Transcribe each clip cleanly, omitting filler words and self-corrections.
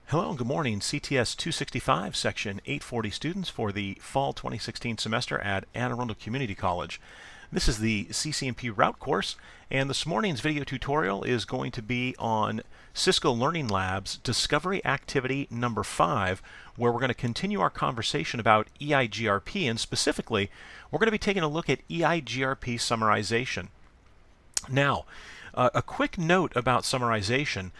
Hello and good morning. CTS265 Section 840 students for the Fall 2016 semester at Anne Arundel Community College. This is the CCNP route course, and this morning's video tutorial is going to be on Cisco Learning Labs Discovery Activity number 5, where we're going to continue our conversation about EIGRP, and specifically, we're going to be taking a look at EIGRP summarization. Now, a quick note about summarization.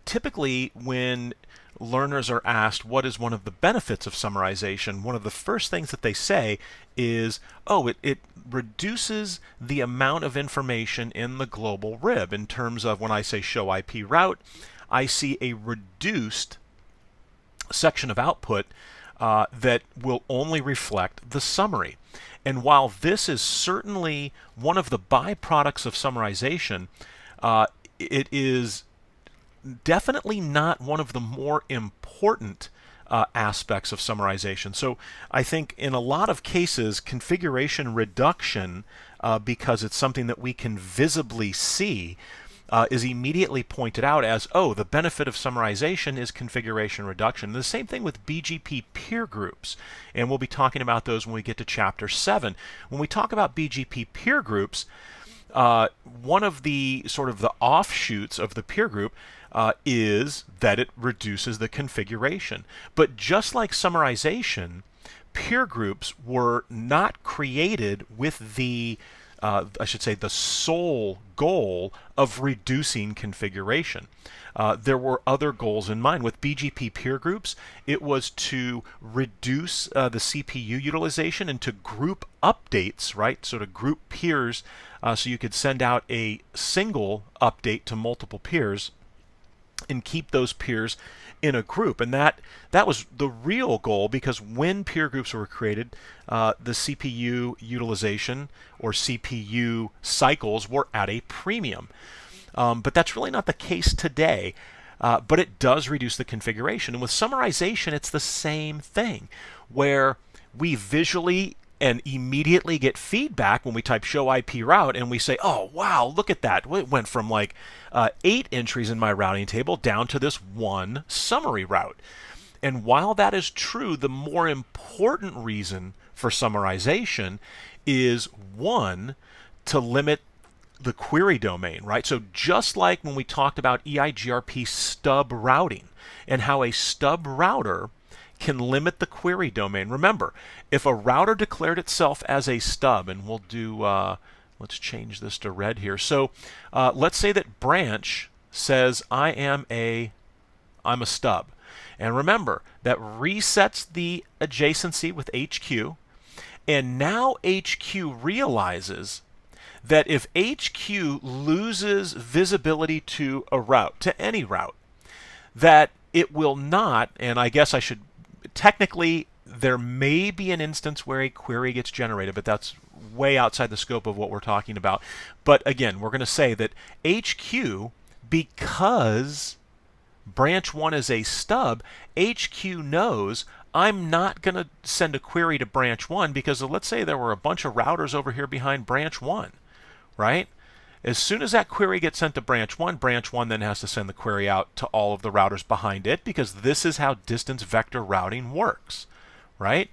Typically, when learners are asked what is one of the benefits of summarization, one of the first things that they say is, oh, it reduces the amount of information in the global rib. In terms of when I say show IP route, I see a reduced section of output that will only reflect the summary. And while this is certainly one of the byproducts of summarization, it is definitely not one of the more important aspects of summarization. So I think in a lot of cases, configuration reduction, because it's something that we can visibly see, is immediately pointed out as, oh, the benefit of summarization is configuration reduction. And the same thing with Bgp Peer Groups, and we'll be talking about those when we get to Chapter 7. When we talk about Bgp Peer Groups, one of the sort of the offshoots of the peer group is that it reduces the configuration. But just like summarization, peer groups were not created with the I should say the sole goal of reducing configuration. There were other goals in mind. With Bgp peer groups, it was to reduce the CPU utilization and to group updates, right? So to group peers so you could send out a single update to multiple peers and keep those peers in a group. And that was the real goal, because when peer groups were created, the CPU utilization or CPU cycles were at a premium. But that's really not the case today. But it does reduce the configuration. And with summarization, it's the same thing, where we visually and immediately get feedback when we type show IP route and we say, oh, wow, look at that. It went from like 8 entries in my routing table down to this one summary route. And while that is true, the more important reason for summarization is, one, to limit the query domain, right? So just like when we talked about EIGRP stub routing and how a stub router can limit the query domain. Remember, if a router declared itself as a stub, and we'll do, let's change this to red here. So let's say that branch says I'm a stub. And remember, that resets the adjacency with HQ. And now HQ realizes that if HQ loses visibility to a route, to any route, that it will not, and I guess I should, technically, there may be an instance where a query gets generated, but that's way outside the scope of what we're talking about. But again, we're going to say that HQ, because branch 1 is a stub, HQ knows I'm not going to send a query to branch 1 because let's say there were a bunch of routers over here behind branch 1, right? As soon as that query gets sent to branch 1 then has to send the query out to all of the routers behind it, because this is how distance vector routing works, right?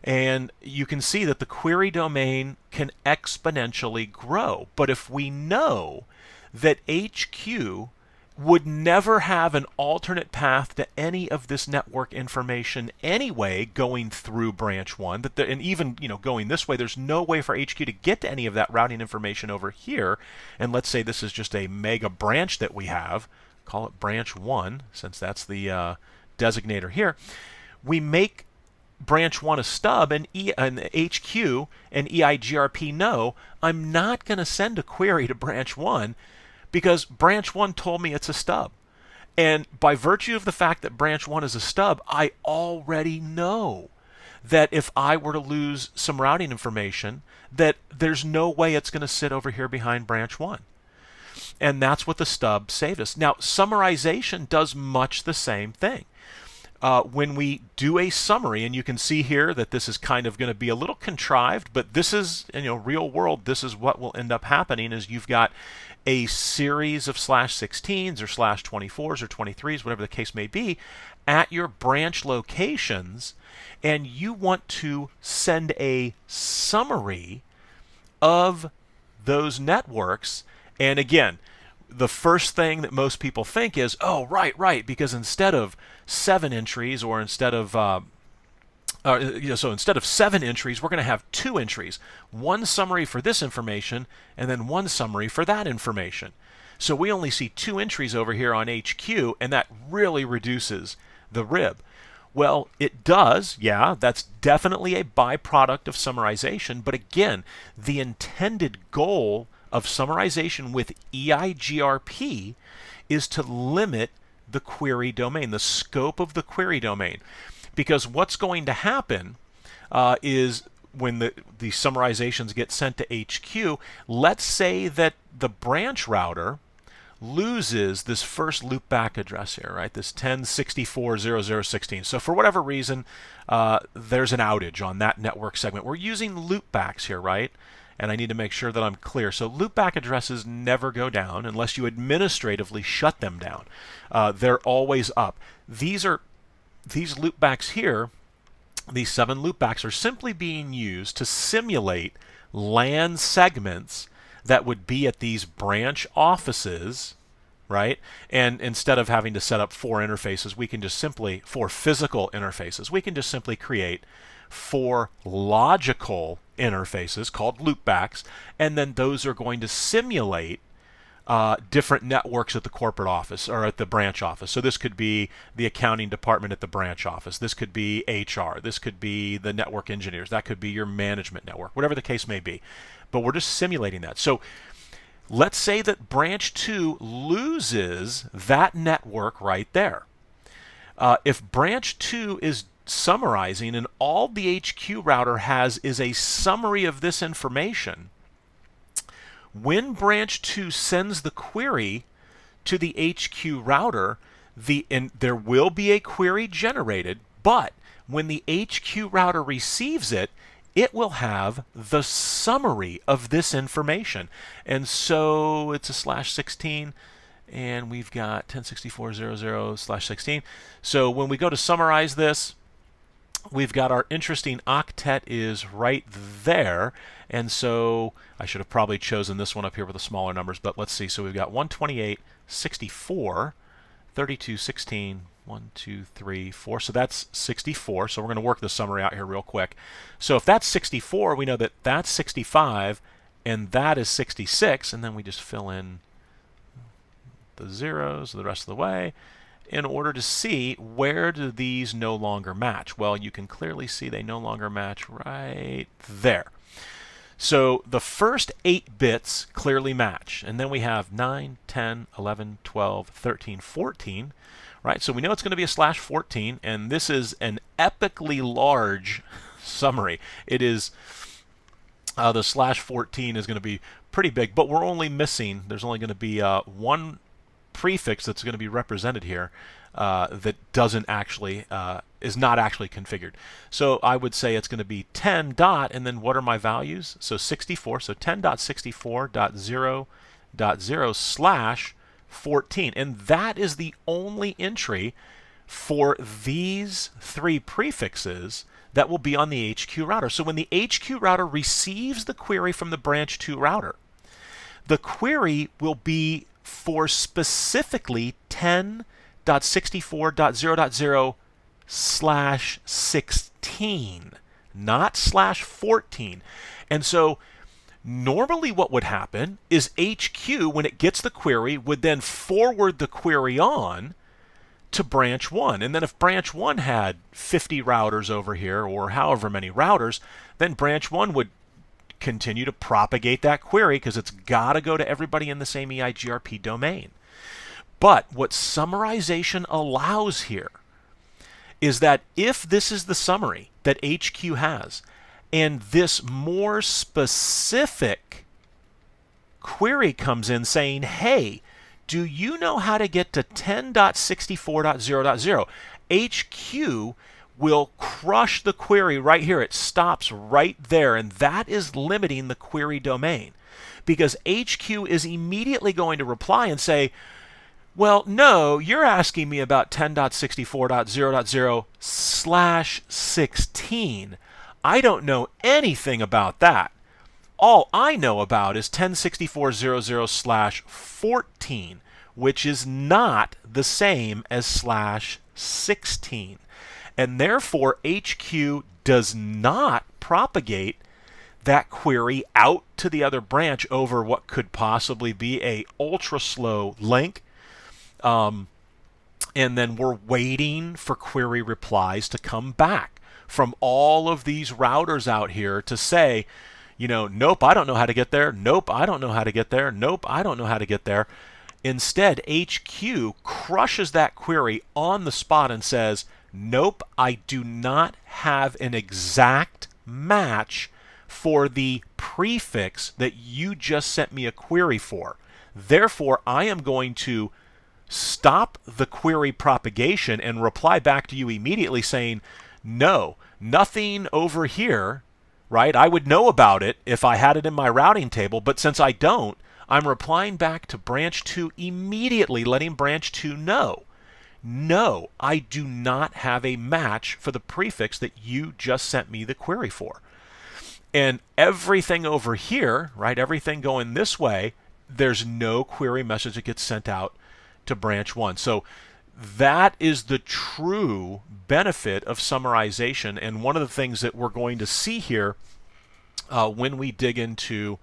And you can see that the query domain can exponentially grow. But if we know that HQ would never have an alternate path to any of this network information anyway going through branch 1, and even going this way, there's no way for HQ to get to any of that routing information over here. And let's say this is just a mega branch that we have, call it branch 1 since that's the designator here. We make branch 1 a stub, and HQ and EIGRP know I'm not going to send a query to branch 1 because branch 1 told me it's a stub. And by virtue of the fact that branch 1 is a stub, I already know that if I were to lose some routing information, that there's no way it's going to sit over here behind branch 1. And that's what the stub saved us. Now, summarization does much the same thing. when we do a summary, and you can see here that this is kind of going to be a little contrived, but this is, real world, this is what will end up happening is you've got a series of /16s or /24s or 23s, whatever the case may be, at your branch locations, and you want to send a summary of those networks. And again, the first thing that most people think is, oh, right, because instead of 7 entries, or instead of so instead of 7 entries, we're going to have 2 entries, one summary for this information and then one summary for that information. So we only see 2 entries over here on HQ, and that really reduces the RIB. Well, it does, yeah, that's definitely a byproduct of summarization, but again, the intended goal of summarization with EIGRP is to limit the query domain, the scope of the query domain. Because what's going to happen is when the summarizations get sent to HQ, let's say that the branch router loses this first loopback address here, right? This 10.64.00.16. So for whatever reason, there's an outage on that network segment. We're using loopbacks here, right? And I need to make sure that I'm clear. So loopback addresses never go down unless you administratively shut them down. They're always up. These loopbacks here, these 7 loopbacks, are simply being used to simulate LAN segments that would be at these branch offices, right? And instead of having to set up 4 interfaces, we can just simply, 4 physical interfaces, we can just simply create 4 logical interfaces called loopbacks, and then those are going to simulate different networks at the corporate office or at the branch office. So this could be the accounting department at the branch office. This could be HR. This could be the network engineers. That could be your management network, whatever the case may be. But we're just simulating that. So let's say that branch 2 loses that network right there. If branch 2 is summarizing and all the HQ router has is a summary of this information, when branch 2 sends the query to the HQ router, and there will be a query generated, but when the HQ router receives it, it will have the summary of this information. And so it's a /16, and we've got 10.64.00/16. So when we go to summarize this, we've got our interesting octet is right there. And so I should have probably chosen this one up here with the smaller numbers, but let's see. So we've got 128, 64, 32, 16, 1, 2, 3, 4. So that's 64. So we're going to work the summary out here real quick. So if that's 64, we know that that's 65 and that is 66. And then we just fill in the zeros the rest of the way in order to see where do these no longer match. Well, you can clearly see they no longer match right there. So the first 8 bits clearly match, and then we have 9, 10, 11, 12, 13, 14, right? So we know it's going to be a /14, and this is an epically large summary. It is, the /14 is going to be pretty big, but we're only missing, there's only going to be one prefix that's going to be represented here that doesn't actually is not actually configured. So I would say it's going to be 10 dot, and then what are my values? So 64. So 10.64.0.0/14, and that is the only entry for these 3 prefixes that will be on the HQ router. So when the HQ router receives the query from the branch 2 router, the query will be for specifically 10.64.0.0/16, not /14. And so normally what would happen is HQ, when it gets the query, would then forward the query on to branch 1. And then if branch 1 had 50 routers over here, or however many routers, then branch 1 would continue to propagate that query because it's got to go to everybody in the same EIGRP domain. But what summarization allows here is that if this is the summary that HQ has, and this more specific query comes in saying, hey, do you know how to get to 10.64.0.0? HQ will crush the query right here. It stops right there, and that is limiting the query domain, because HQ is immediately going to reply and say, well, no, you're asking me about 10.64.0.0/16. I don't know anything about that. All I know about is 10.64.0.0/14, which is not the same as /16. And therefore, HQ does not propagate that query out to the other branch over what could possibly be a ultra slow link. And then we're waiting for query replies to come back from all of these routers out here to say, you know, nope, I don't know how to get there. Nope, I don't know how to get there. Nope, I don't know how to get there. Instead, HQ crushes that query on the spot and says, nope, I do not have an exact match for the prefix that you just sent me a query for. Therefore, I am going to stop the query propagation and reply back to you immediately saying, no, nothing over here, right? I would know about it if I had it in my routing table, but since I don't, I'm replying back to branch 2 immediately, letting branch 2 know, no, I do not have a match for the prefix that you just sent me the query for. And everything over here, right, everything going this way, there's no query message that gets sent out to branch 1. So that is the true benefit of summarization, and one of the things that we're going to see here when we dig into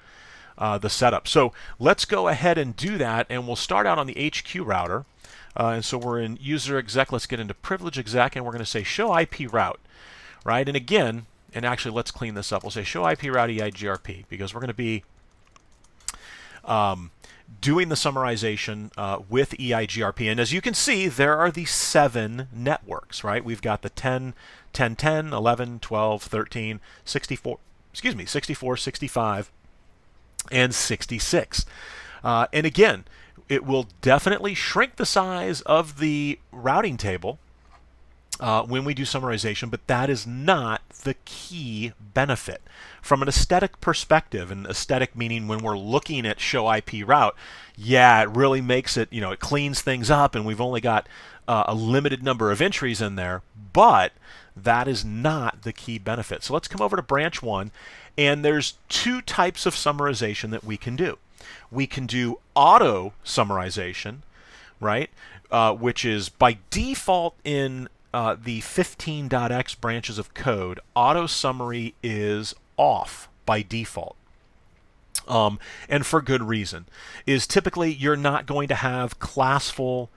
the setup. So let's go ahead and do that, and we'll start out on the HQ router. And so we're in user exec. Let's get into privilege exec, and we're going to say show IP route, right? And again, and actually let's clean this up. We'll say show IP route EIGRP, because we're going to be doing the summarization with EIGRP. And as you can see, there are these 7 networks, right? We've got the 10, 10, 10, 11, 12, 13, 64, 65, and 66. And again, it will definitely shrink the size of the routing table when we do summarization, but that is not the key benefit. From an aesthetic perspective, and aesthetic meaning when we're looking at show IP route, yeah, it really makes it, it cleans things up, and we've only got a limited number of entries in there, but that is not the key benefit. So let's come over to branch 1, and there's 2 types of summarization that we can do. We can do auto summarization, right, which is by default in the 15.x branches of code, auto summary is off by default. And for good reason. Is typically you're not going to have classful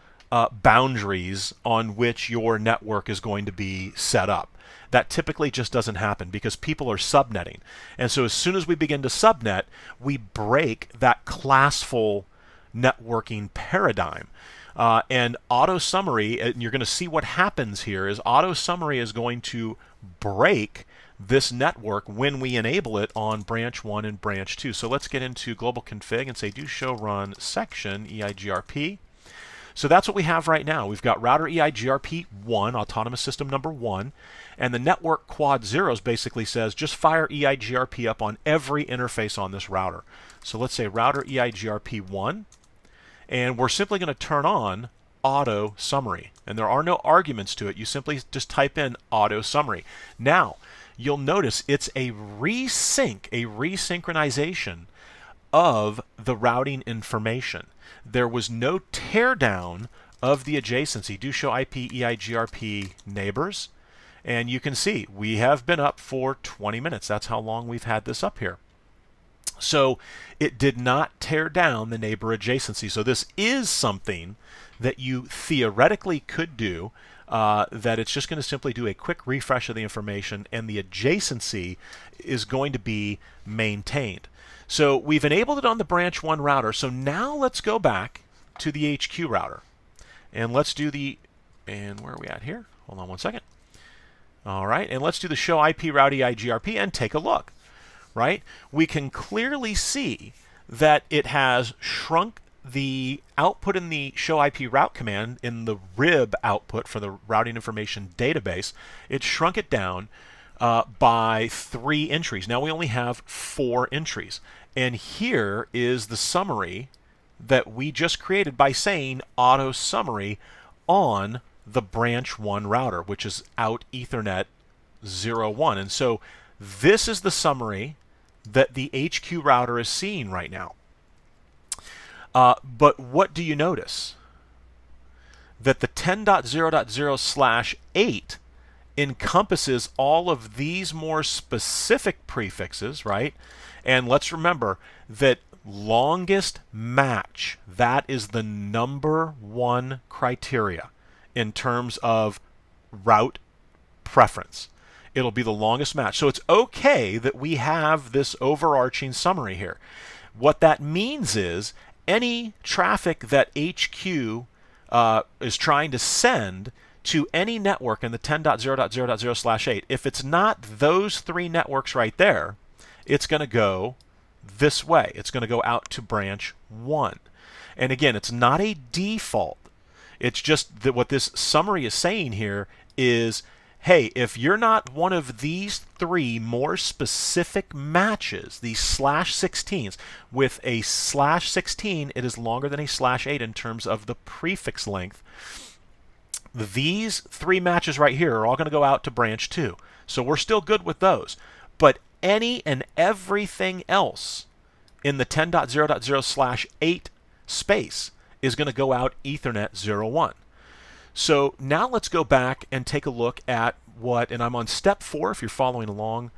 boundaries on which your network is going to be set up. That typically just doesn't happen because people are subnetting. And so as soon as we begin to subnet, we break that classful networking paradigm. And auto summary, and you're going to see what happens here, is auto summary is going to break this network when we enable it on branch 1 and branch 2. So let's get into global config and say do show run section EIGRP. So that's what we have right now. We've got router EIGRP 1, autonomous system number 1, and the network quad zeros basically says just fire EIGRP up on every interface on this router. So let's say router EIGRP 1, and we're simply going to turn on auto summary. And there are no arguments to it. You simply just type in auto summary. Now, you'll notice it's a resynchronization of the routing information. There was no teardown of the adjacency. Do show IP EIGRP neighbors. And you can see we have been up for 20 minutes. That's how long we've had this up here. So it did not tear down the neighbor adjacency. So this is something that you theoretically could do, that it's just going to simply do a quick refresh of the information and the adjacency is going to be maintained. So we've enabled it on the branch 1 router. So now let's go back to the HQ router. And let's do the, and where are we at here? Hold on one second. All right, and let's do the show IP route EIGRP and take a look. Right? We can clearly see that it has shrunk the output in the show IP route command in the RIB output for the routing information database, it shrunk it down by 3 entries. Now we only have 4 entries. And here is the summary that we just created by saying auto summary on the branch 1 router, which is out Ethernet 01. And so this is the summary that the HQ router is seeing right now. But what do you notice? That the 10.0.0/8 encompasses all of these more specific prefixes, right? And let's remember that longest match, that is the #1 criteria in terms of route preference. It'll be the longest match. So it's okay that we have this overarching summary here. What that means is any traffic that HQ is trying to send to any network in the 10.0.0.0/8, if it's not those 3 networks right there, it's going to go this way. It's going to go out to branch 1. And again, it's not a default. It's just that what this summary is saying here is, hey, if you're not one of these 3 more specific matches, these /16s, with a /16, it is longer than a /8 in terms of the prefix length. These 3 matches right here are all going to go out to branch 2. So we're still good with those. But any and everything else in the 10.0.0/8 space is going to go out Ethernet 01. So now let's go back and take a look at what, and I'm on step 4 if you're following along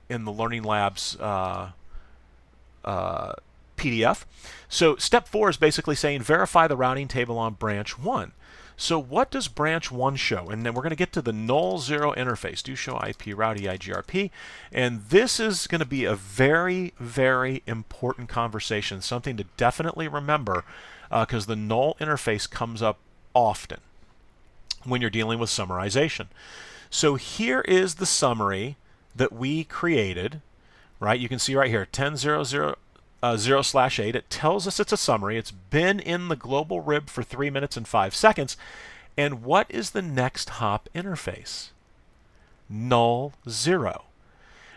in the Learning Labs PDF. So step 4 is basically saying verify the routing table on branch 1. So what does branch 1 show? And then we're going to get to the null 0 interface. Do show IP route EIGRP. And this is going to be a very, very important conversation, something to definitely remember because the null interface comes up often when you're dealing with summarization. So here is the summary that we created, right? You can see right here, 10.0.0/8. It tells us it's a summary. It's been in the global RIB for 3 minutes and 5 seconds. And what is the next hop interface? Null 0.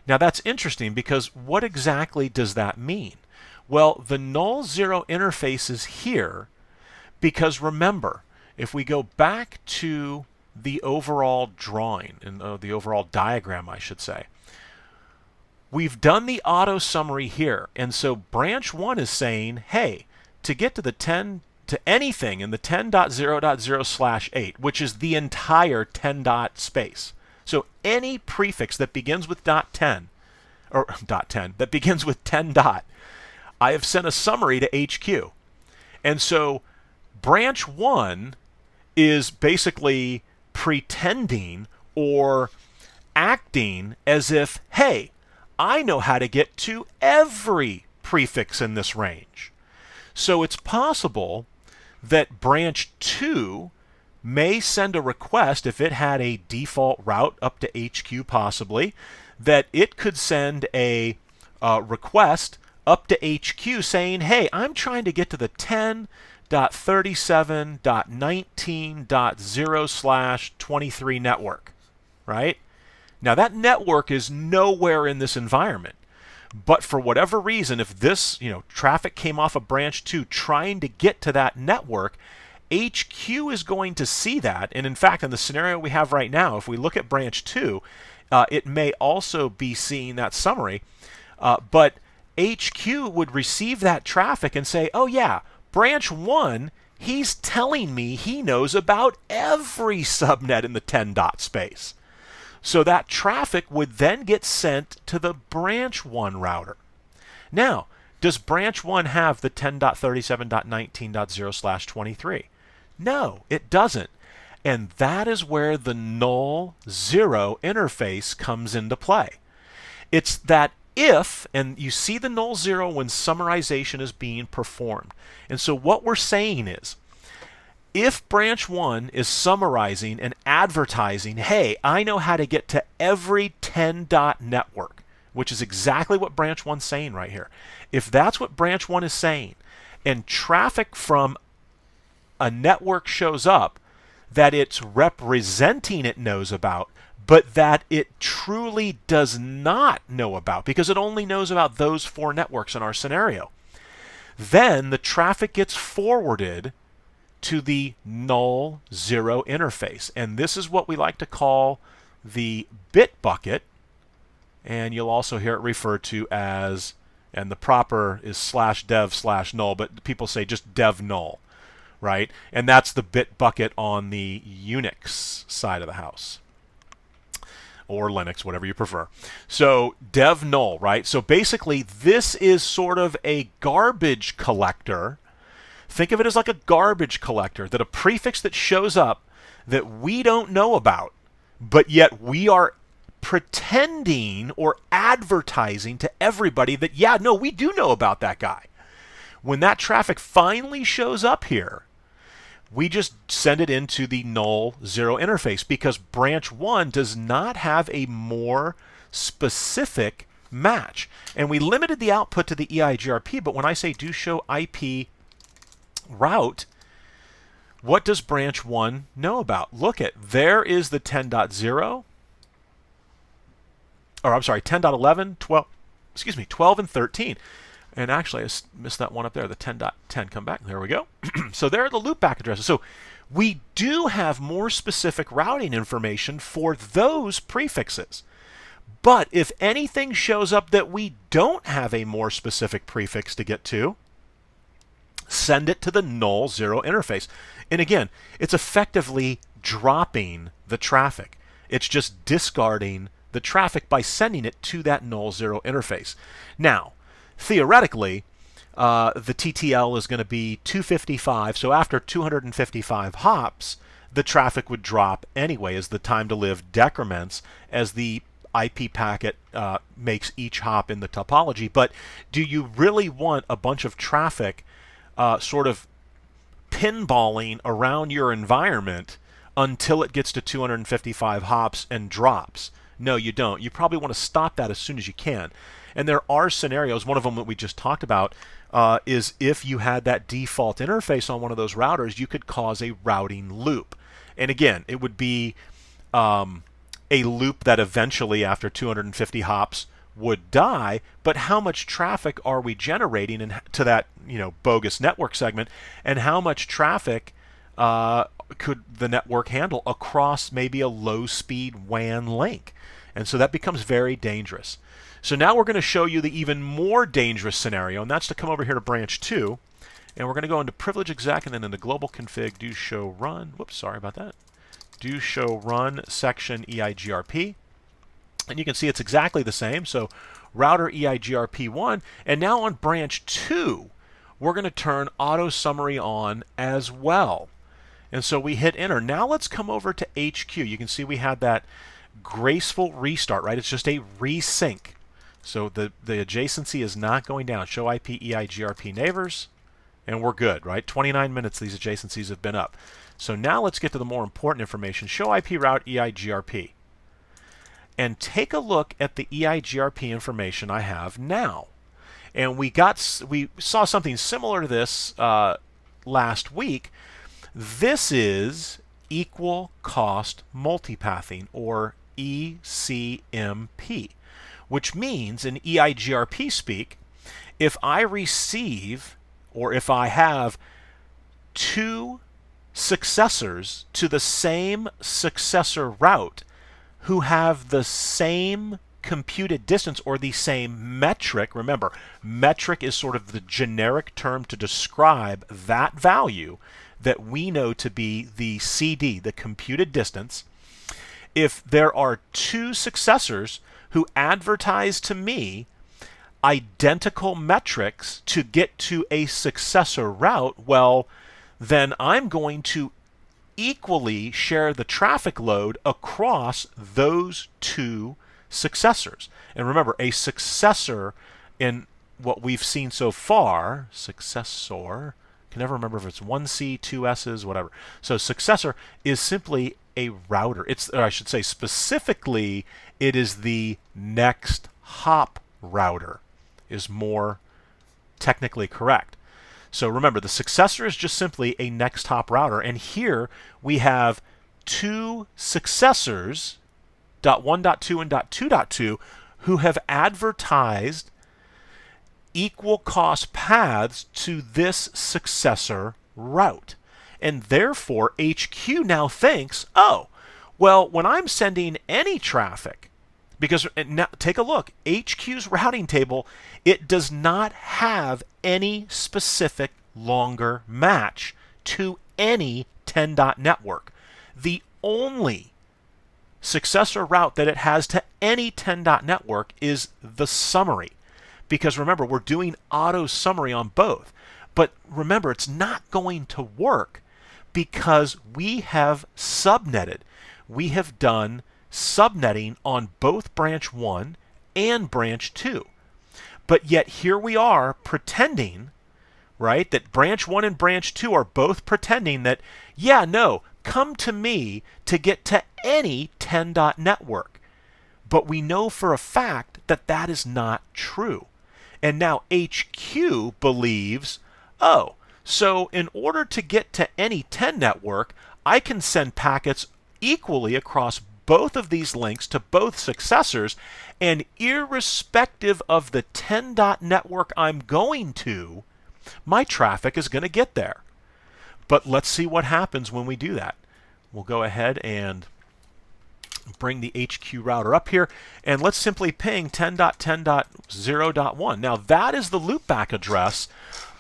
Now that's interesting because what exactly does that mean? Well, the null 0 interface is here because remember, if we go back to the overall drawing, and the overall diagram, I should say, we've done the auto summary here. And so branch 1 is saying, hey, to get to the 10 to anything in the 10.0.0/8, which is the entire 10 dot space. So any prefix that begins with .10 or .10 that begins with 10 dot, I have sent a summary to HQ. And so branch 1 is basically pretending or acting as if, hey, I know how to get to every prefix in this range. So it's possible that branch 2 may send a request, if it had a default route up to HQ possibly, that it could send a request up to HQ saying, hey, I'm trying to get to the 10.37.19.0/23 network, right? Now that network is nowhere in this environment. But for whatever reason, if this traffic came off of branch 2 trying to get to that network, HQ is going to see that. And in fact, in the scenario we have right now, if we look at branch 2, it may also be seeing that summary. But HQ would receive that traffic and say, oh yeah, branch 1, he's telling me he knows about every subnet in the 10 dot space. So that traffic would then get sent to the branch 1 router. Now, does branch 1 have the 10.37.19.0/23? No, it doesn't. And that is where the null 0 interface comes into play. It's that if, and you see the null 0 when summarization is being performed. And so what we're saying is, if branch 1 is summarizing and advertising, hey, I know how to get to every 10 dot network, which is exactly what branch 1's saying right here. If that's what branch 1 is saying, and traffic from a network shows up that it's representing it knows about, but that it truly does not know about because it only knows about those 4 networks in our scenario, then the traffic gets forwarded to the null 0 interface. And this is what we like to call the bit bucket. And you'll also hear it referred to as, and the proper is /dev/null, but people say just dev null, right? And that's the bit bucket on the Unix side of the house, or Linux, whatever you prefer. So dev null, right? So basically this is sort of a garbage collector. Think of it as like a garbage collector, that a prefix that shows up that we don't know about, but yet we are pretending or advertising to everybody that, yeah, no, we do know about that guy. When that traffic finally shows up here, we just send it into the null 0 interface because branch 1 does not have a more specific match. And we limited the output to the EIGRP, but when I say do show IP route, what does branch 1 know about? Look at, there is the 10.0, or I'm sorry, 10.11, 12, excuse me, 12 and 13. And actually, I missed that one up there, the 10.10. Come back. There we go. So there are the loopback addresses. So we do have more specific routing information for those prefixes. But if anything shows up that we don't have a more specific prefix to get to, send it to the null 0 interface. And again, it's effectively dropping the traffic. It's just discarding the traffic by sending it to that null 0 interface. Now, theoretically, the TTL is going to be 255. So after 255 hops, the traffic would drop anyway as the time to live decrements as the IP packet makes each hop in the topology. But do you really want a bunch of traffic sort of pinballing around your environment until it gets to 255 hops and drops? No, you don't. You probably want to stop that as soon as you can. And there are scenarios, one of them that we just talked about, is if you had that default interface on one of those routers, you could cause a routing loop. And again, it would be a loop that eventually, after 250 hops, would die. But how much traffic are we generating to that bogus network segment, and how much traffic could the network handle across maybe a low-speed WAN link? And so that becomes very dangerous. So now we're going to show you the even more dangerous scenario, and that's to come over here to branch 2, and we're going to go into privilege exec and then into global config, do show run. Whoops, sorry about that. Do show run section EIGRP. And you can see it's exactly the same. So router EIGRP1, and now on branch 2, we're going to turn auto summary on as well. And so we hit enter. Now let's come over to HQ. You can see we had that graceful restart, right? It's just a resync. So the adjacency is not going down. Show IP EIGRP neighbors, and we're good, right? 29 minutes these adjacencies have been up. So now let's get to the more important information. Show IP route EIGRP. And take a look at the EIGRP information I have now. And we saw something similar to this last week. This is equal cost multipathing, or ECMP, which means in EIGRP speak, if I receive, or if I have 2 successors to the same successor route who have the same computed distance or the same metric, remember, metric is sort of the generic term to describe that value that we know to be the CD, the computed distance. If there are 2 successors who advertise to me identical metrics to get to a successor route, well, then I'm going to equally share the traffic load across those 2 successors. And remember, a successor in what we've seen so far, successor, can never remember if it's 1C, 2 S's, whatever. So successor is simply a router. Or I should say specifically, it is the next hop router is more technically correct. So remember, the successor is just simply a next hop router. And here we have two successors, .1.2 and .2.2, who have advertised equal cost paths to this successor route. And therefore, HQ now thinks, oh, well, when I'm sending any traffic, because now take a look, HQ's routing table, it does not have any specific longer match to any 10. Network. The only successor route that it has to any 10. Network is the summary. Because remember, we're doing auto summary on both. But remember, it's not going to work because we have subnetted. We have done subnetting on both branch 1 and branch 2. But yet here we are pretending, right, that branch 1 and branch 2 are both pretending that, yeah, no, come to me to get to any 10. Network. But we know for a fact that that is not true. And now HQ believes, oh, so in order to get to any 10 network, I can send packets equally across both of these links to both successors, and irrespective of the 10. Network I'm going to, my traffic is going to get there. But let's see what happens when we do that. We'll go ahead and bring the HQ router up here, and let's simply ping 10.10.0.1. Now that is the loopback address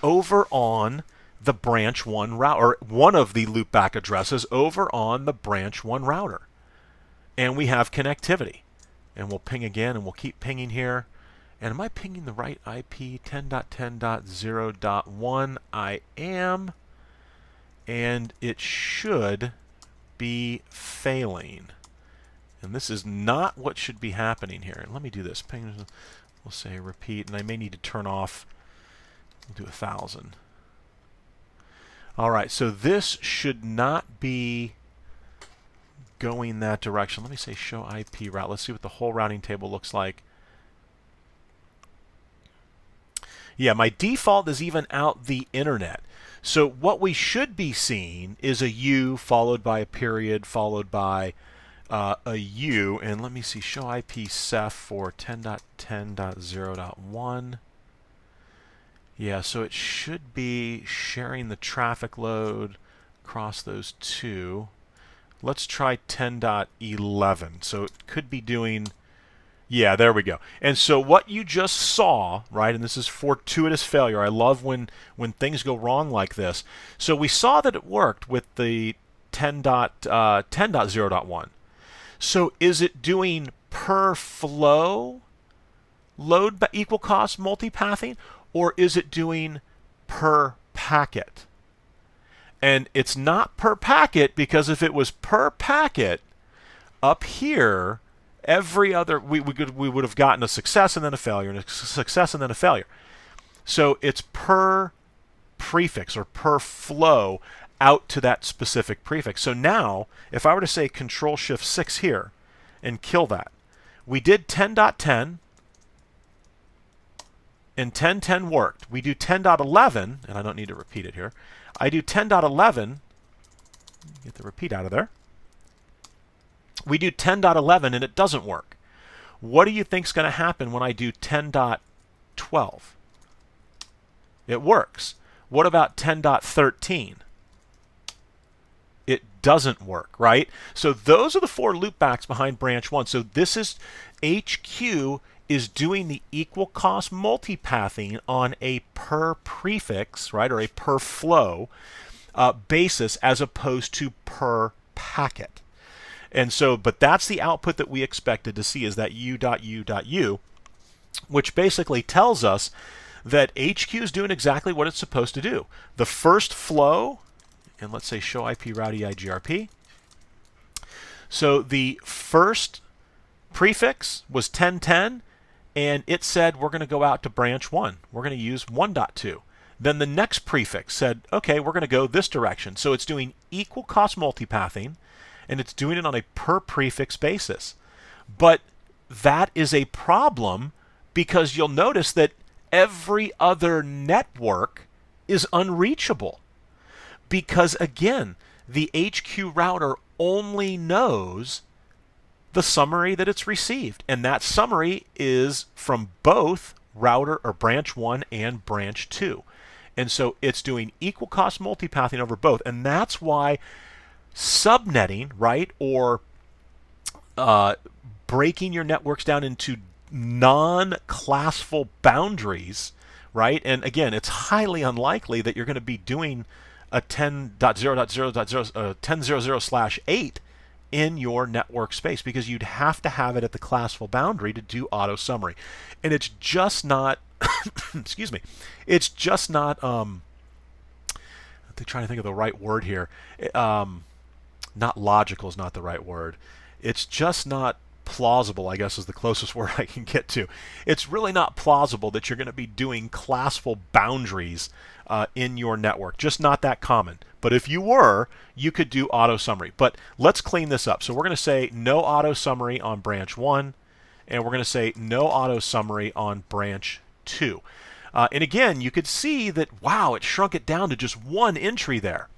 over on the branch 1 router, or one of the loopback addresses over on the branch 1 router. And we have connectivity. And we'll ping again, and we'll keep pinging here. And am I pinging the right IP? 10.10.0.1. I am. And it should be failing. And this is not what should be happening here. Let me do this. Ping, we'll say repeat, and I may need to turn off. We'll do 1,000. All right, so this should not be going that direction. Let me say show IP route. Let's see what the whole routing table looks like. Yeah, my default is even out the internet. So what we should be seeing is a U followed by a period followed by a U, and let me see, show IP Ceph for 10.10.0.1. Yeah, so it should be sharing the traffic load across those two. Let's try 10.11. So it could be doing, yeah, there we go. And so what you just saw, right, and this is fortuitous failure. I love when things go wrong like this. So we saw that it worked with the 10.0.1. So is it doing per flow load equal cost multipathing, or is it doing per packet? And it's not per packet, because if it was per packet, up here, every other, we would have gotten a success and then a failure, and a success and then a failure. So it's per prefix or per flow out to that specific prefix. So now, if I were to say Control-Shift-6 here and kill that, we did 10.10, and 10.10 worked. We do 10.11, and I don't need to repeat it here. I do 10.11, get the repeat out of there. We do 10.11 and it doesn't work. What do you think is going to happen when I do 10.12? It works. What about 10.13? It doesn't work, right? So those are the 4 loopbacks behind branch 1. So this is HQ is doing the equal cost multipathing on a per prefix, right, or a per flow basis, as opposed to per packet. And so, but that's the output that we expected to see, is that U.U.U, which basically tells us that HQ is doing exactly what it's supposed to do. The first flow, and let's say show IP route EIGRP. So the first prefix was 10.10, and it said we're going to go out to branch 1. We're going to use 1.2. Then the next prefix said, okay, we're going to go this direction. So it's doing equal cost multipathing, and it's doing it on a per prefix basis. But that is a problem, because you'll notice that every other network is unreachable. Because again, the HQ router only knows the summary that it's received. And that summary is from both router or branch 1 and branch 2. And so it's doing equal cost multipathing over both. And that's why subnetting, right, or breaking your networks down into non-classful boundaries, right? And again, it's highly unlikely that you're going to be doing a 10.0.0.0/8 in your network space, because you'd have to have it at the classful boundary to do auto summary. And it's just not excuse me, it's just not I'm trying to think of the right word here. Not logical is not the right word. It's just not plausible, I guess, is the closest word I can get to. It's really not plausible that you're going to be doing classful boundaries in your network. Just not that common. But if you were, you could do auto summary. But let's clean this up. So we're going to say no auto summary on branch 1, and we're going to say no auto summary on branch 2. And again, you could see that, wow, it shrunk it down to just one entry there.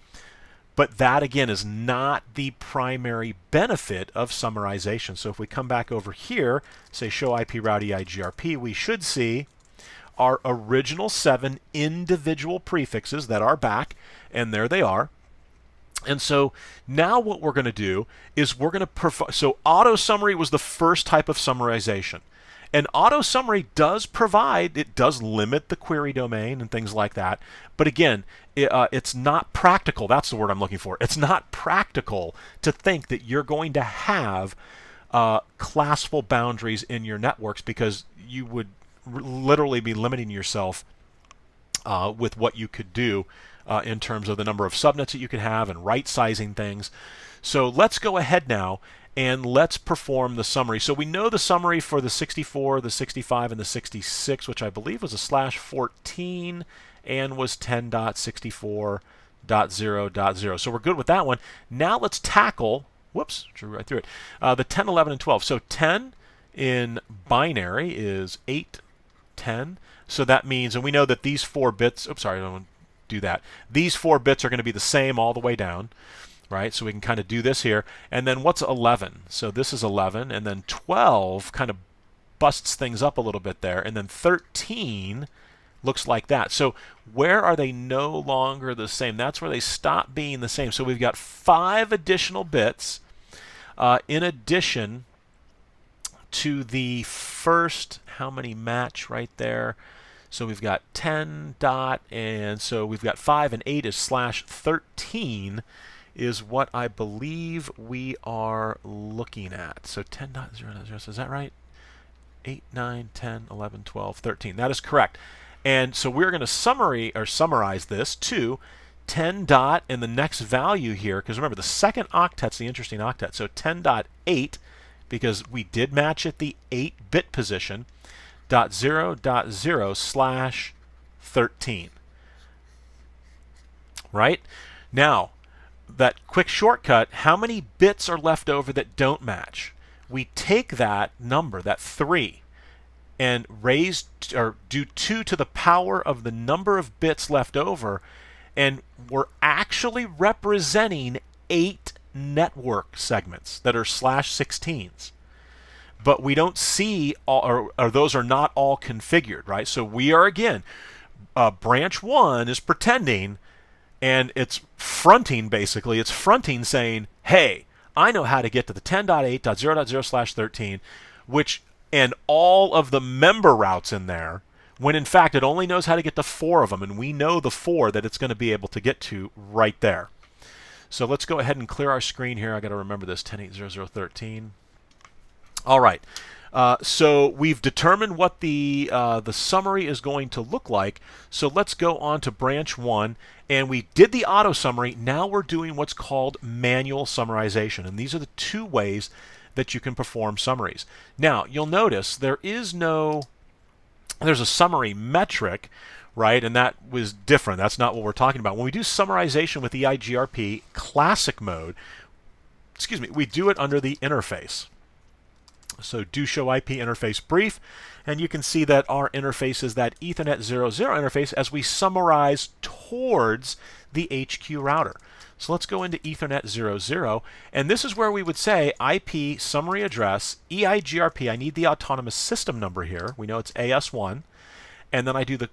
But that, again, is not the primary benefit of summarization. So if we come back over here, say show IP route EIGRP, we should see our original 7 individual prefixes that are back, and there they are. And so now what we're going to do is we're going to provide, so auto summary was the first type of summarization. And auto summary does provide, it does limit the query domain and things like that. But again, it's not practical. That's the word I'm looking for. It's not practical to think that you're going to have classful boundaries in your networks, because you would literally be limiting yourself with what you could do in terms of the number of subnets that you could have and right-sizing things. So let's go ahead now and let's perform the summary. So we know the summary for the 64, the 65, and the 66, which I believe was a /14 and was 10.64.0.0. So we're good with that one. Now let's tackle, whoops, drew right through it, the 10, 11, and 12. So 10 in binary is 8, 10. So that means, and we know that these 4 bits, oops, sorry, I don't want to do that. These 4 bits are going to be the same all the way down. Right, so we can kind of do this here. And then what's 11? So this is 11, and then 12 kind of busts things up a little bit there, and then 13 looks like that. So where are they no longer the same? That's where they stop being the same. So we've got 5 additional bits in addition to the first, how many match right there? So we've got 10 dot, and so we've got 5 and 8 is /13 is what I believe we are looking at. So 10.0.0, is that right? 8, 9, 10, 11, 12, 13. That is correct. And so we're going to summarize this to 10 dot and the next value here, because remember the second octet's the interesting octet. So 10.8, because we did match at the 8-bit position, .0.0/13. Right? Now, that quick shortcut, how many bits are left over that don't match? We take that number, that 3, and do 2 to the power of the number of bits left over, and we're actually representing 8 network segments that are /16s. But we don't see all, or those are not all configured, right? So we are, again, branch 1 is pretending, and it's fronting, basically. It's fronting saying, hey, I know how to get to the 10.8.0.0/13, which, and all of the member routes in there, when in fact it only knows how to get to 4 of them, and we know the 4 that it's going to be able to get to right there. So let's go ahead and clear our screen here. I got to remember this, 10.8.0.0/13. All right. So we've determined what the summary is going to look like. So let's go on to branch 1, and we did the auto summary. Now we're doing what's called manual summarization, and these are the 2 ways that you can perform summaries. Now you'll notice there's a summary metric, right? And that was different. That's not what we're talking about. When we do summarization with EIGRP classic mode, we do it under the interface. So do show IP interface brief, and you can see that our interface is that Ethernet 00 interface as we summarize towards the HQ router. So let's go into Ethernet 00, and this is where we would say IP summary address, EIGRP, I need the autonomous system number here, we know it's AS1, and then I do the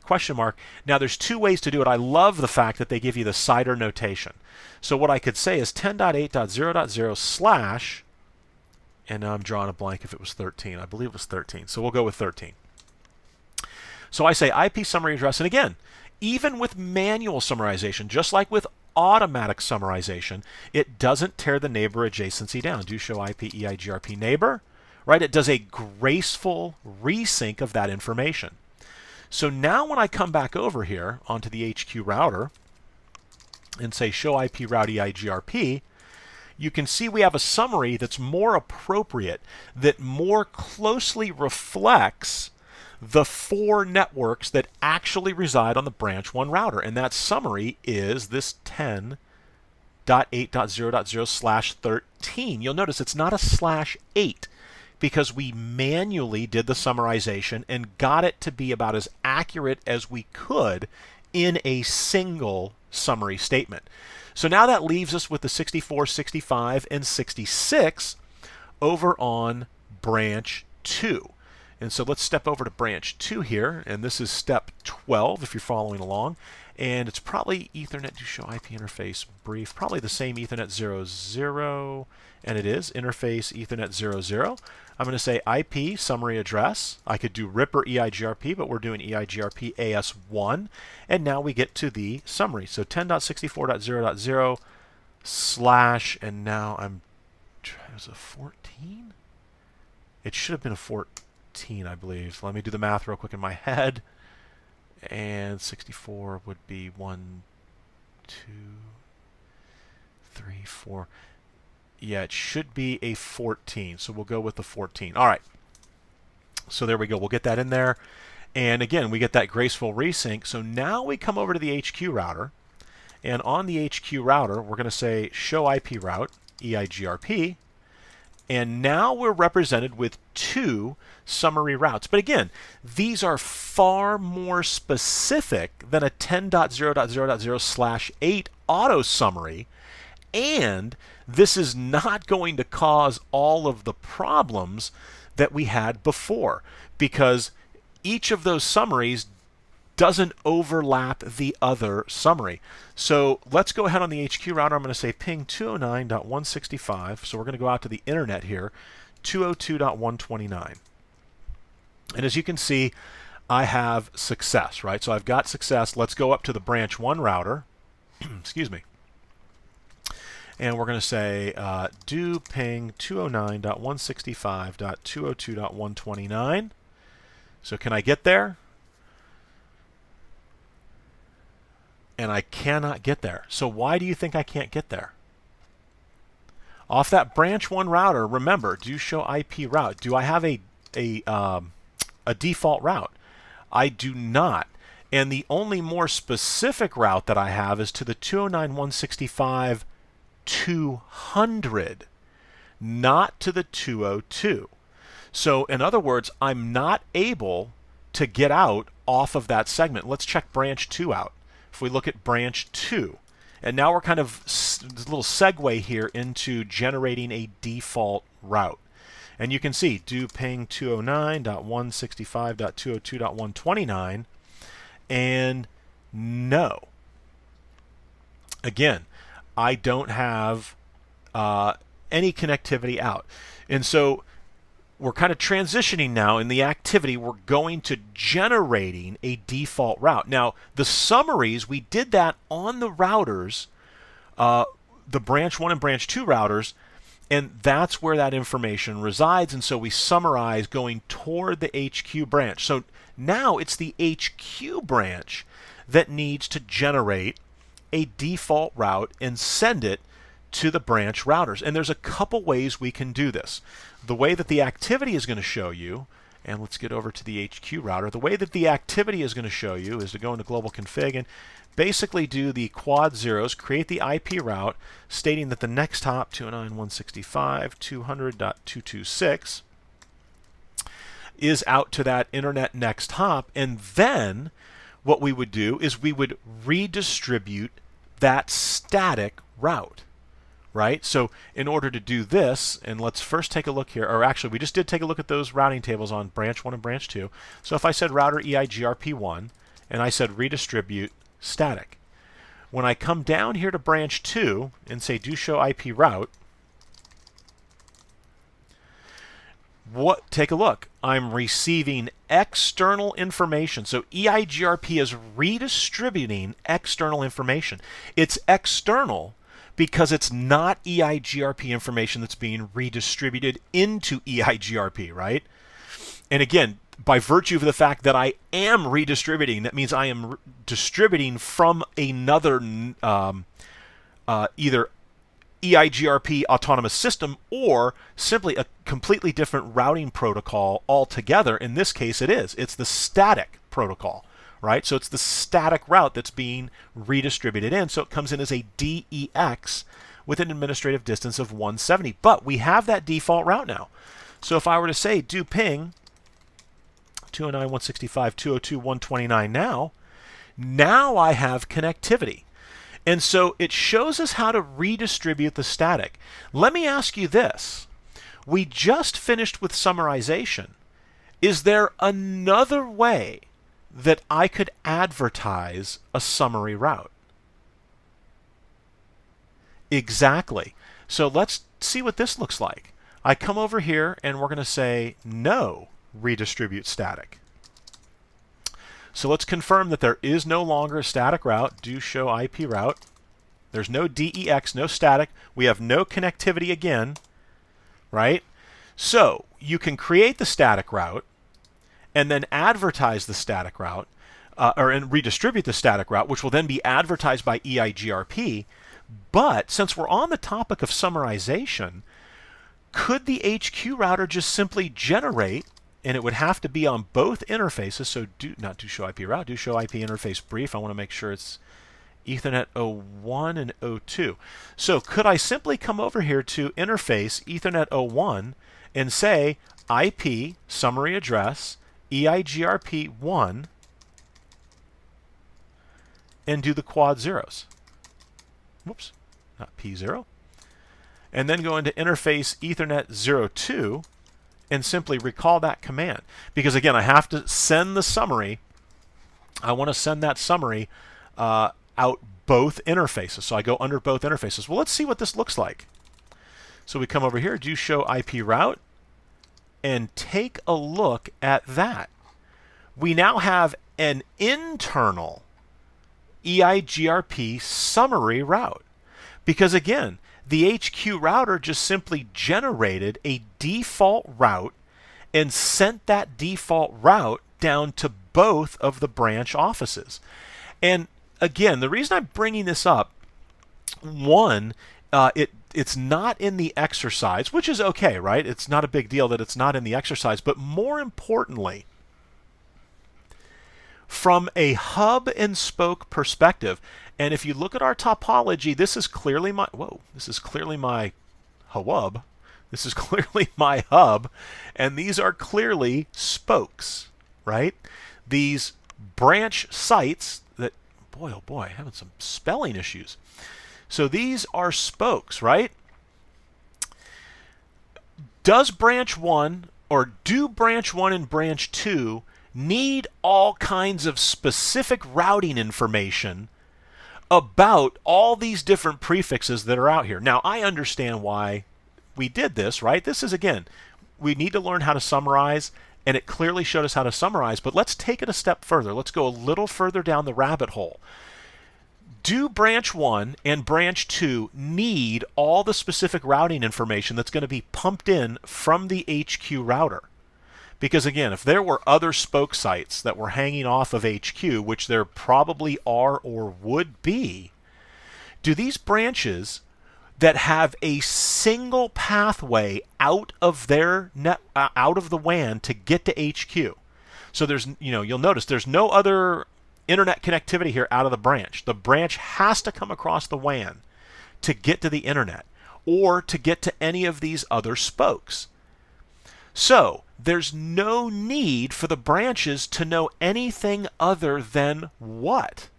question mark. Now there's two ways to do it. I love the fact that they give you the CIDR notation. So what I could say is 10.8.0.0 slash, and now I'm drawing a blank if it was 13. I believe it was 13, so we'll go with 13. So I say IP summary address, and again, even with manual summarization, just like with automatic summarization, it doesn't tear the neighbor adjacency down. Do show IP EIGRP neighbor, right? It does a graceful resync of that information. So now when I come back over here onto the HQ router and say show IP route EIGRP, you can see we have a summary that's more appropriate, that more closely reflects the 4 networks that actually reside on the branch 1 router. And that summary is this 10.8.0.0/13. You'll notice it's not a /8 because we manually did the summarization and got it to be about as accurate as we could in a single summary statement. So now that leaves us with the 64, 65, and 66 over on branch 2. And so let's step over to branch 2 here, and this is step 12 if you're following along. And it's probably Ethernet to show IP interface brief, probably the same Ethernet 00, and it is interface Ethernet 00. I'm going to say IP summary address. I could do RIP or EIGRP, but we're doing EIGRP AS1. And now we get to the summary. So 10.64.0.0 slash, and now was it 14? It should have been a 14, I believe. Let me do the math real quick in my head. And 64 would be 1, 2, 3, 4. Yeah, it should be a 14, so we'll go with the 14. All right, so there we go. We'll get that in there. And again, we get that graceful resync. So now we come over to the HQ router, and on the HQ router, we're going to say show IP route, EIGRP, and now we're represented with 2 summary routes. But again, these are far more specific than a 10.0.0.0/8 auto summary, and this is not going to cause all of the problems that we had before, because each of those summaries doesn't overlap the other summary. So let's go ahead on the HQ router. I'm going to say ping 209.165. So we're going to go out to the internet here, 202.129. And as you can see, I have success, right? So I've got success. Let's go up to the branch 1 router. Excuse me. And we're going to say do ping 209.165.202.129. So can I get there? And I cannot get there. So why do you think I can't get there? Off that branch 1 router, remember, do show IP route. Do I have a default route? I do not. And the only more specific route that I have is to the 209.165.200, not to the 202. So in other words, I'm not able to get out off of that segment. Let's check branch 2 out. If we look at branch 2, and now we're kind of a little segue here into generating a default route. And you can see do ping 209.165.202.129, and no. Again, I don't have any connectivity out. And so we're kind of transitioning now in the activity. We're going to generating a default route. Now, the summaries, we did that on the routers, the branch 1 and branch 2 routers, and that's where that information resides. And so we summarize going toward the HQ branch. So now it's the HQ branch that needs to generate a default route and send it to the branch routers. And there's a couple ways we can do this. The way that the activity is going to show you And let's get over to the HQ router. The way that the activity is going to show you is to go into global config and basically do the quad zeros, create the IP route stating that the next hop 209.165.200.226 is out to that internet next hop, and then what we would do is we would redistribute that static route. Right? So in order to do this, and let's first take a look here, or actually we just did take a look at those routing tables on branch 1 and branch 2. So if I said router EIGRP1 and I said redistribute static, when I come down here to branch 2 and say do show IP route, take a look. I'm receiving external information. So EIGRP is redistributing external information. It's external because it's not EIGRP information that's being redistributed into EIGRP, right? And again, by virtue of the fact that I am redistributing, that means I am distributing from another either EIGRP autonomous system or simply a completely different routing protocol altogether. In this case, it's the static protocol. Right? So it's the static route that's being redistributed in. So it comes in as a DEX with an administrative distance of 170. But we have that default route now. So if I were to say do ping 209.165.202.129 now I have connectivity. And so it shows us how to redistribute the static. Let me ask you this. We just finished with summarization. Is there another way that I could advertise a summary route? Exactly. So let's see what this looks like. I come over here and we're going to say no redistribute static. So let's confirm that there is no longer a static route. Do show IP route. There's no DEX, no static. We have no connectivity again, right? So you can create the static route and then advertise the static route, and redistribute the static route, which will then be advertised by EIGRP. But since we're on the topic of summarization, could the HQ router just simply generate, and it would have to be on both interfaces, so not do show IP route, do show IP interface brief. I want to make sure it's Ethernet 01 and 02. So could I simply come over here to interface Ethernet 01 and say IP summary address EIGRP1 and do the quad zeros. Whoops, not P0. And then go into interface Ethernet 02 and simply recall that command. Because again, I have to send the summary. I want to send that summary out both interfaces. So I go under both interfaces. Well, let's see what this looks like. So we come over here, do show IP route, and take a look at that. We now have an internal EIGRP summary route. Because again, the HQ router just simply generated a default route and sent that default route down to both of the branch offices. And again, the reason I'm bringing this up, one, it's not in the exercise, which is okay, right? It's not a big deal that it's not in the exercise. But more importantly, from a hub and spoke perspective, and if you look at our topology, this is clearly my, this is clearly my hub. This is clearly my hub, and these are clearly spokes, right? These branch sites that, boy, oh boy, having some spelling issues. So these are spokes, right? Does branch 1, or do branch 1 and branch 2 need all kinds of specific routing information about all these different prefixes that are out here? Now, I understand why we did this, right? This is, again, we need to learn how to summarize, and it clearly showed us how to summarize, but let's take it a step further. Let's go a little further down the rabbit hole. Do branch 1 and branch 2 need all the specific routing information that's going to be pumped in from the HQ router? Because again, if there were other spoke sites that were hanging off of HQ, which there probably are or would be, do these branches that have a single pathway out of their out of the WAN to get to HQ. So there's, you'll notice there's no other internet connectivity here out of the branch. The branch has to come across the WAN to get to the internet or to get to any of these other spokes. So there's no need for the branches to know anything other than what?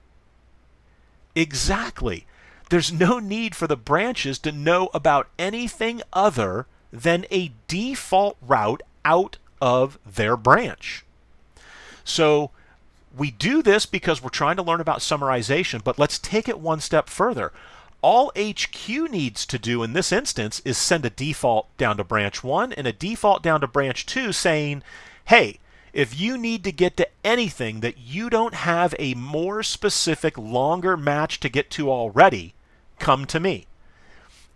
Exactly. There's no need for the branches to know about anything other than a default route out of their branch. So we do this because we're trying to learn about summarization, but let's take it one step further. All HQ needs to do in this instance is send a default down to branch 1 and a default down to branch 2 saying, hey, if you need to get to anything that you don't have a more specific, longer match to get to already, come to me.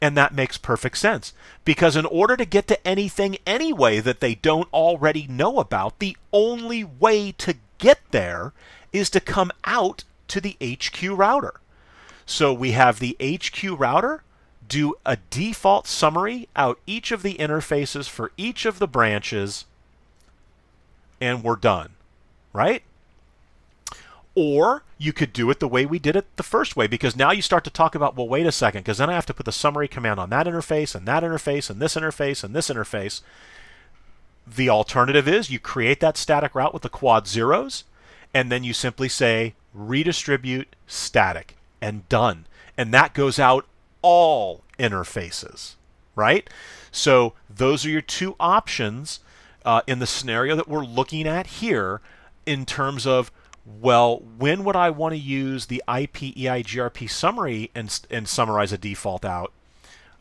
And that makes perfect sense, because in order to get to anything anyway that they don't already know about, the only way to get there is to come out to the HQ router. So we have the HQ router do a default summary out each of the interfaces for each of the branches, and we're done, right? Or you could do it the way we did it the first way, because now you start to talk about, well, wait a second, because then I have to put the summary command on that interface and that interface and this interface and this interface. The alternative is you create that static route with the quad zeros, and then you simply say redistribute static, and done. And that goes out all interfaces, right? So those are your two options in the scenario that we're looking at here in terms of, well, when would I want to use the IP EIGRP summary and summarize a default out?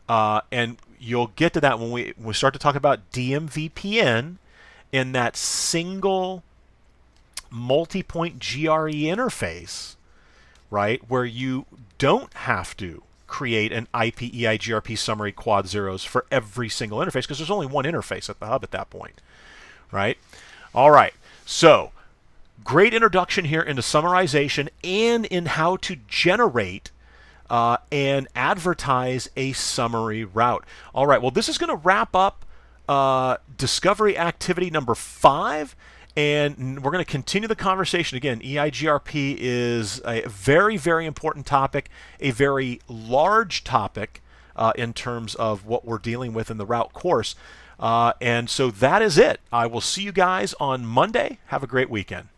And you'll get to that when we start to talk about DMVPN in that single multi-point GRE interface, right, where you don't have to create an IP EIGRP summary quad zeros for every single interface, because there's only one interface at the hub at that point, right? All right, so great introduction here into summarization and in how to generate and advertise a summary route. All right, well, this is going to wrap up discovery activity number 5. And we're going to continue the conversation. Again, EIGRP is a very, very important topic, a very large topic in terms of what we're dealing with in the route course. And so that is it. I will see you guys on Monday. Have a great weekend.